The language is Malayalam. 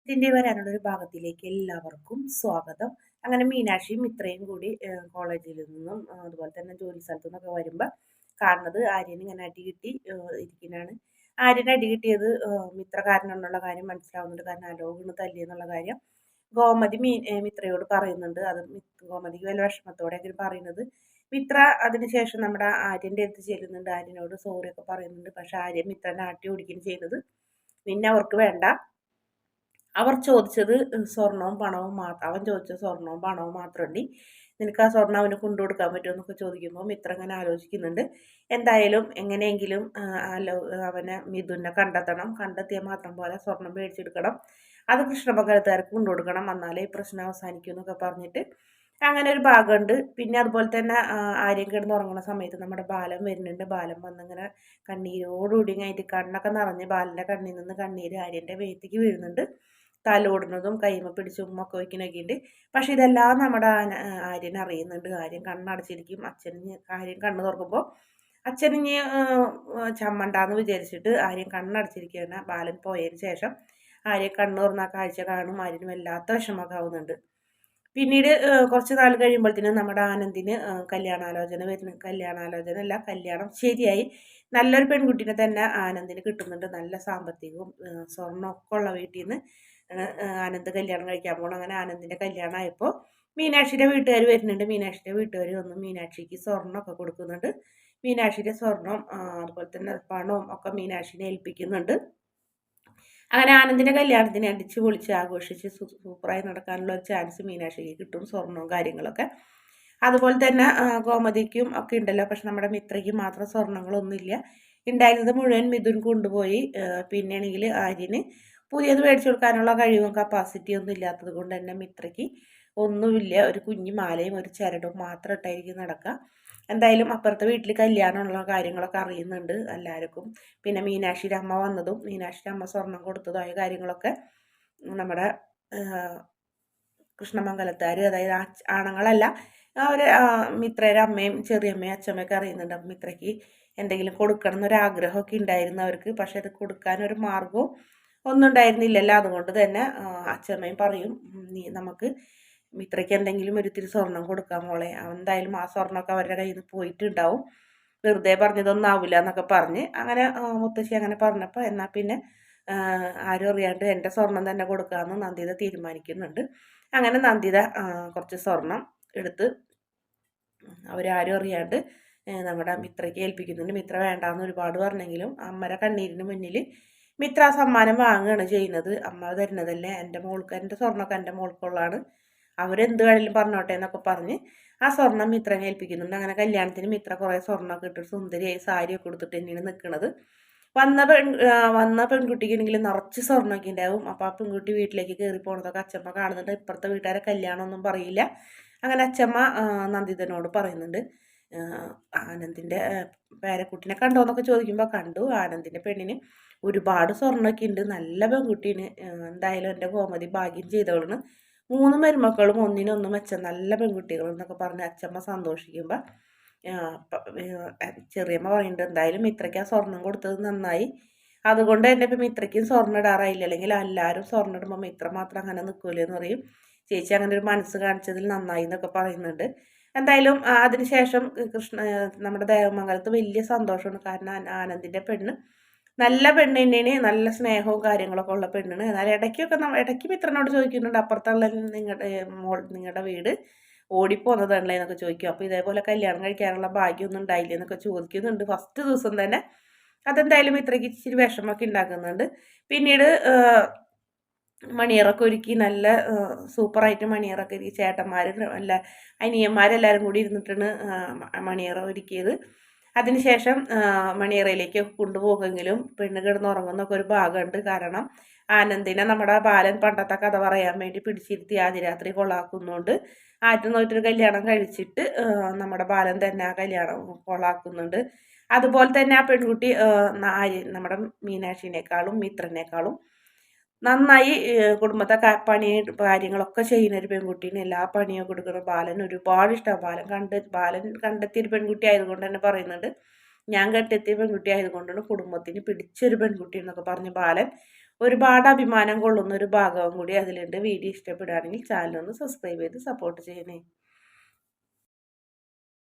ഇതിൻ്റെ വരാനുള്ള ഒരു ഭാഗത്തിലേക്ക് എല്ലാവർക്കും സ്വാഗതം. അങ്ങനെ മീനാക്ഷിയും ഇത്രയും കൂടി കോളേജിൽ നിന്നും അതുപോലെ തന്നെ ജോലി സ്ഥലത്തു നിന്നൊക്കെ വരുമ്പോൾ കാണുന്നത് ആര്യൻ ഇങ്ങനെ അടി കിട്ടി ഇരിക്കുന്നതാണ്. ആര്യൻ അടി കിട്ടിയത് മിത്ര കാരനെന്നുള്ള കാര്യം മനസ്സിലാവുന്നുണ്ട്. കാരണം അലോകണ് തല്ലിയെന്നുള്ള കാര്യം ഗോമതി മിത്രയോട് പറയുന്നുണ്ട്. അത് ഗോമതിക്ക് വല്ല വിഷമത്തോടെയൊക്കെ പറയുന്നത്. മിത്ര അതിനുശേഷം നമ്മുടെ ആര്യൻ്റെ അടുത്ത് ചെല്ലുന്നുണ്ട്. ആര്യനോട് സോറി ഒക്കെ പറയുന്നുണ്ട്. പക്ഷെ ആര്യൻ മിത്രനെ ആട്ടി ഓടിക്കുകയും ചെയ്യുന്നത്. നിന്നെ അവർക്ക് വേണ്ട, അവർ ചോദിച്ചത് സ്വർണവും പണവും മാത്രം. അവൻ ചോദിച്ചത് സ്വർണവും പണവും മാത്രമുണ്ട്. നിനക്ക് ആ സ്വർണ്ണം അവന് കൊണ്ടുകൊടുക്കാൻ പറ്റുമോ എന്നൊക്കെ ചോദിക്കുമ്പോൾ മിത്ര അങ്ങനെ ആലോചിക്കുന്നുണ്ട്. എന്തായാലും എങ്ങനെയെങ്കിലും അവനെ മിഥുനെ കണ്ടെത്തണം. കണ്ടെത്തിയാൽ മാത്രം പോലെ സ്വർണം മേടിച്ചെടുക്കണം. അത് കൃഷ്ണമംഗലത്തുകാർക്ക് കൊണ്ടുകൊടുക്കണം. എന്നാലേ ഈ പ്രശ്നം അവസാനിക്കൂ എന്നൊക്കെ പറഞ്ഞിട്ട് അങ്ങനെ ഒരു ഭാഗമുണ്ട്. പിന്നെ അതുപോലെ തന്നെ ആര്യം കിടന്ന് ഉറങ്ങുന്ന സമയത്ത് നമ്മുടെ ബാലൻ വരുന്നുണ്ട്. ബാലൻ വന്നിങ്ങനെ കണ്ണീരോടുകൂടി കഴിഞ്ഞിട്ട് കണ്ണൊക്കെ നിറഞ്ഞ് ബാലൻ്റെ കണ്ണിൽ നിന്ന് കണ്ണീര് ആര്യൻ്റെ മേത്തേക്ക് വീഴുന്നുണ്ട്. തലോടുന്നതും കൈമ പിടിച്ച് ഉമ്മൊക്കെ വയ്ക്കുന്നൊക്കെ ഉണ്ട്. പക്ഷെ ഇതെല്ലാം നമ്മുടെ ആര്യൻ അറിയുന്നുണ്ട്. ആര്യൻ കണ്ണടച്ചിരിക്കും. ആര്യൻ കണ്ണ് തുറക്കുമ്പോൾ അച്ഛനിഞ്ഞ് ചമ്മണ്ടാന്ന് വിചാരിച്ചിട്ട് ആര്യൻ കണ്ണടച്ചിരിക്കുകയാണ്. ബാലൻ പോയതിന് ശേഷം ആര്യൻ കണ്ണ് തുറന്ന കാഴ്ച കാണും. ആര്യന് വല്ലാത്ത വിഷമമൊക്കെ ആവുന്നുണ്ട്. പിന്നീട് കുറച്ച് നാൾ കഴിയുമ്പോഴത്തേനും നമ്മുടെ ആനന്ദിന് കല്യാണാലോചന അല്ല, കല്യാണം ശരിയായി. നല്ലൊരു പെൺകുട്ടീനെ തന്നെ ആനന്ദിന് കിട്ടുന്നുണ്ട്. നല്ല സാമ്പത്തികവും സ്വർണ്ണമൊക്കെ ഉള്ള വീട്ടിൽ നിന്ന് ആനന്ദ് കല്യാണം കഴിക്കാൻ പോകണം. അങ്ങനെ ആനന്ദിൻ്റെ കല്യാണമായപ്പോൾ മീനാക്ഷിയുടെ വീട്ടുകാർ വരുന്നുണ്ട്. മീനാക്ഷിയുടെ വീട്ടുകാർ വന്ന് മീനാക്ഷിക്ക് സ്വർണ്ണമൊക്കെ കൊടുക്കുന്നുണ്ട്. മീനാക്ഷിയുടെ സ്വർണം അതുപോലെ തന്നെ പണവും ഒക്കെ മീനാക്ഷിനെ ഏൽപ്പിക്കുന്നുണ്ട്. അങ്ങനെ ആനന്ദിൻ്റെ കല്യാണത്തിന് അടിച്ച് പൊളിച്ച് ആഘോഷിച്ച് സൂപ്പറായി നടക്കാനുള്ള ഒരു ചാൻസ് മീനാക്ഷിക്ക് കിട്ടും, സ്വർണവും കാര്യങ്ങളൊക്കെ. അതുപോലെ തന്നെ ഗോമതിക്കും ഒക്കെ ഉണ്ടല്ലോ. പക്ഷെ നമ്മുടെ മിത്രയ്ക്ക് മാത്രം സ്വർണ്ണങ്ങളൊന്നുമില്ല. ഉണ്ടായിരുന്നത് മുഴുവൻ മിഥുൻ കൊണ്ടുപോയി. പിന്നെയാണെങ്കിൽ ആര്യന് പുതിയത് മേടിച്ചു കൊടുക്കാനുള്ള കഴിവും കപ്പാസിറ്റിയും ഒന്നും ഇല്ലാത്തത് കൊണ്ട് തന്നെ മിത്രയ്ക്ക് ഒന്നുമില്ല. ഒരു കുഞ്ഞു മാലയും ഒരു ചരടും മാത്രം ഇട്ടായിരിക്കും നടക്കുക. എന്തായാലും അപ്പുറത്തെ വീട്ടിൽ കല്യാണമുള്ള കാര്യങ്ങളൊക്കെ അറിയുന്നുണ്ട് എല്ലാവർക്കും. പിന്നെ മീനാക്ഷിയുടെ അമ്മ വന്നതും മീനാക്ഷിയുടെ അമ്മ സ്വർണം കൊടുത്തതുമായ കാര്യങ്ങളൊക്കെ നമ്മുടെ കൃഷ്ണമംഗലത്തുകാർ, അതായത് ആണുങ്ങളല്ല, അവർ മിത്രയുടെ അമ്മയും ചെറിയമ്മയും അച്ഛമ്മയൊക്കെ അറിയുന്നുണ്ട്. അപ്പം മിത്രയ്ക്ക് എന്തെങ്കിലും കൊടുക്കണം എന്നൊരാഗ്രഹമൊക്കെ ഉണ്ടായിരുന്നു അവർക്ക്. പക്ഷെ അത് കൊടുക്കാനൊരു മാർഗവും ഒന്നും ഉണ്ടായിരുന്നില്ലല്ലോ. അതുകൊണ്ട് തന്നെ അച്ഛമ്മയും പറയും, നമുക്ക് മിത്രയ്ക്ക് എന്തെങ്കിലും ഒരിത്തിരി സ്വർണം കൊടുക്കാം മോളെ. എന്തായാലും ആ സ്വർണ്ണമൊക്കെ അവരുടെ കയ്യിൽ നിന്ന് പോയിട്ടുണ്ടാവും, വെറുതെ പറഞ്ഞതൊന്നും ആവില്ല എന്നൊക്കെ പറഞ്ഞ് അങ്ങനെ മുത്തശ്ശി അങ്ങനെ പറഞ്ഞപ്പോൾ എന്നാൽ പിന്നെ ആരും അറിയാണ്ട് എൻ്റെ സ്വർണം തന്നെ കൊടുക്കാമെന്ന് നന്ദിത തീരുമാനിക്കുന്നുണ്ട്. അങ്ങനെ നന്ദിത കുറച്ച് സ്വർണം എടുത്ത് അവരാരും അറിയാണ്ട് നമ്മുടെ മിത്രയ്ക്ക് ഏൽപ്പിക്കുന്നുണ്ട്. മിത്ര വേണ്ടാന്ന് ഒരുപാട് പറഞ്ഞെങ്കിലും അമ്മയുടെ കണ്ണീരിന് മുന്നിൽ മിത്ര സമ്മാനം വാങ്ങുകയാണ് ചെയ്യുന്നത്. അമ്മ തരുന്നതല്ലേ, എൻ്റെ മോൾക്ക്, എൻ്റെ സ്വർണ്ണമൊക്കെ എൻ്റെ മോൾക്കുള്ളതാണ്, അവരെന്ത് വേണമെങ്കിലും പറഞ്ഞോട്ടെ എന്നൊക്കെ പറഞ്ഞ് ആ സ്വർണം മിത്രനെ ഏൽപ്പിക്കുന്നുണ്ട്. അങ്ങനെ കല്യാണത്തിന് മിത്ര കുറേ സ്വർണ്ണമൊക്കെ ഇട്ടിട്ട് സുന്ദരിയായി സാരിയൊക്കെ കൊടുത്തിട്ട് തന്നെയാണ് നിൽക്കുന്നത്. വന്ന പെൺകുട്ടിക്കാണെങ്കിൽ നിറച്ച് സ്വർണ്ണമൊക്കെ ഉണ്ടാവും. അപ്പോൾ ആ പെൺകുട്ടി വീട്ടിലേക്ക് കയറി പോണതൊക്കെ അച്ഛമ്മ കാണുന്നുണ്ട്. ഇപ്പുറത്തെ വീട്ടുകാരെ കല്യാണമൊന്നും പറയില്ല. അങ്ങനെ അച്ഛമ്മ നന്ദിതനോട് പറയുന്നുണ്ട്, ആനന്ദിൻ്റെ പേരക്കുട്ടിനെ കണ്ടോ എന്നൊക്കെ ചോദിക്കുമ്പോൾ കണ്ടു, ആനന്ദിൻ്റെ പെണ്ണിന് ഒരുപാട് സ്വർണ്ണമൊക്കെ ഉണ്ട്, നല്ല പെൺകുട്ടീന്, എന്തായാലും എൻ്റെ ഗോമതി ഭാഗ്യം ചെയ്തവളാണ്, 3 മരുമക്കളും ഒന്നിനൊന്നും മെച്ചം നല്ല പെൺകുട്ടികൾ എന്നൊക്കെ പറഞ്ഞ് അച്ഛമ്മ സന്തോഷിക്കുമ്പോൾ ചെറിയമ്മ പറയുന്നുണ്ട്, എന്തായാലും മിത്രയ്ക്ക് ആ സ്വർണം കൊടുത്തത് നന്നായി, അതുകൊണ്ട് തന്നെ ഇപ്പം മിത്രയ്ക്കും സ്വർണ്ണം ഇടാറായില്ല, അല്ലെങ്കിൽ എല്ലാവരും സ്വർണ്ണം ഇടുമ്പോൾ മിത്ര മാത്രം അങ്ങനെ നിൽക്കൂലേ എന്ന് പറയും. ചേച്ചി അങ്ങനെ ഒരു മനസ്സ് കാണിച്ചതിൽ നന്നായി എന്നൊക്കെ പറയുന്നുണ്ട്. എന്തായാലും അതിനുശേഷം നമ്മുടെ ദേവമംഗലത്ത് വലിയ സന്തോഷമാണ്. കാരണം ആനന്ദിൻ്റെ പെണ്ണ് നല്ല പെണ്ണിന് നല്ല സ്നേഹവും കാര്യങ്ങളൊക്കെ ഉള്ള പെണ്ണാണ്. എന്നാൽ ഇടയ്ക്ക് മിത്രനോട് ചോദിക്കുന്നുണ്ട്, അപ്പുറത്തുള്ള നിങ്ങളുടെ വീട് ഓടിപ്പോന്നതാണല്ലേ എന്നൊക്കെ ചോദിക്കും. അപ്പോൾ ഇതേപോലെ കല്യാണം കഴിക്കാനുള്ള ഭാഗ്യമൊന്നും ഉണ്ടായില്ല എന്നൊക്കെ ചോദിക്കുന്നുണ്ട് ഫസ്റ്റ് ദിവസം തന്നെ. അതെന്തായാലും ഇത്രയ്ക്ക് ഇച്ചിരി വിഷമമൊക്കെ ഉണ്ടാക്കുന്നുണ്ട്. പിന്നീട് മണിയറൊക്കെ ഒരുക്കി നല്ല സൂപ്പറായിട്ട് മണിയറൊക്കെ ഒരുക്കി ചേട്ടന്മാരും അല്ല അനിയന്മാരെല്ലാവരും കൂടി ഇരുന്നിട്ടാണ് മണിയറ ഒരുക്കിയത്. അതിനുശേഷം മണിയറയിലേക്ക് കൊണ്ടുപോകുമെങ്കിലും പെണ്ണ് കിടന്നുറങ്ങുന്നൊക്കെ ഒരു ഭാഗമുണ്ട്. കാരണം ആനന്ദിനെ നമ്മുടെ ബാലൻ പണ്ടത്തെ കഥ പറയാൻ വേണ്ടി പിടിച്ചിരുത്തി ആദ്യരാത്രി കൊളാക്കുന്നുണ്ട്. 1900 കല്യാണം കഴിച്ചിട്ട് നമ്മുടെ ബാലൻ തന്നെ ആ കല്യാണം കൊളാക്കുന്നുണ്ട്. അതുപോലെ തന്നെ ആ പെൺകുട്ടി നമ്മുടെ മീനാക്ഷിനേക്കാളും മിത്രനേക്കാളും നന്നായി കുടുംബത്തെ പണി കാര്യങ്ങളൊക്കെ ചെയ്യുന്ന ഒരു പെൺകുട്ടീനെ, എല്ലാ പണിയും കൊടുക്കുന്ന ബാലൻ ഒരുപാട് ഇഷ്ടമാണ്. ബാലൻ കണ്ടെത്തിയൊരു പെൺകുട്ടി ആയതുകൊണ്ട് തന്നെ പറയുന്നുണ്ട്, ഞാൻ കണ്ടെത്തിയ പെൺകുട്ടി ആയതുകൊണ്ടാണ് കുടുംബത്തിന് പിടിച്ചൊരു പെൺകുട്ടി എന്നൊക്കെ പറഞ്ഞ് ബാലൻ ഒരുപാട് അഭിമാനം കൊള്ളുന്ന ഒരു ഭാഗവും കൂടി അതിലുണ്ട്. വീഡിയോ ഇഷ്ടപ്പെടുകയാണെങ്കിൽ ചാനൽ ഒന്ന് സബ്സ്ക്രൈബ് ചെയ്ത് സപ്പോർട്ട് ചെയ്യണേ.